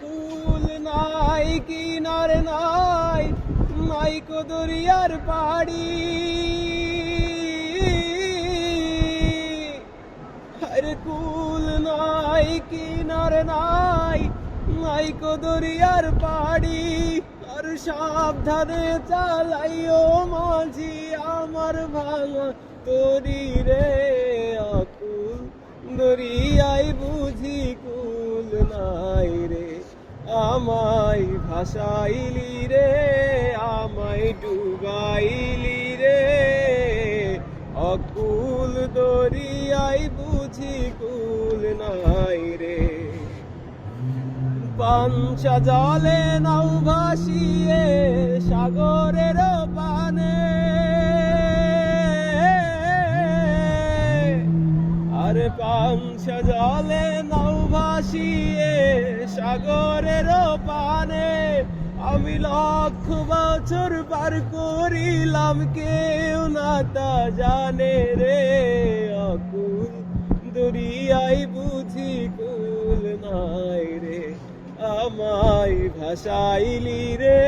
কুল নাই কিনার নাই নাই কো দরিয়ার পাড়ি আরে কুল নাই কিনার নাই নাই কো দরিয়ার পাড়ি আর সাবধানে চালাইও মাঝি আমার ভাঙা তরি রে আকুল দরিয়ায় বুঝি কুল নাই রে আমায় ভাসাইলি রে আমায় ডুবাইলি রে অকুল দরিয়ায় বুঝি কুল নাই রে পাঞ্চা জলে নাও ভাসিয়ে সাগরের পানে আরে পাঞ্চা জলে নাও ভাসিয়ে সাগরের পানে আমি লক্ষ বছর পার করিলাম কেউ না তা জানে রে অকুল দরিয়ায় বুঝি কুল নাই রে আমায় ভাসাইলি রে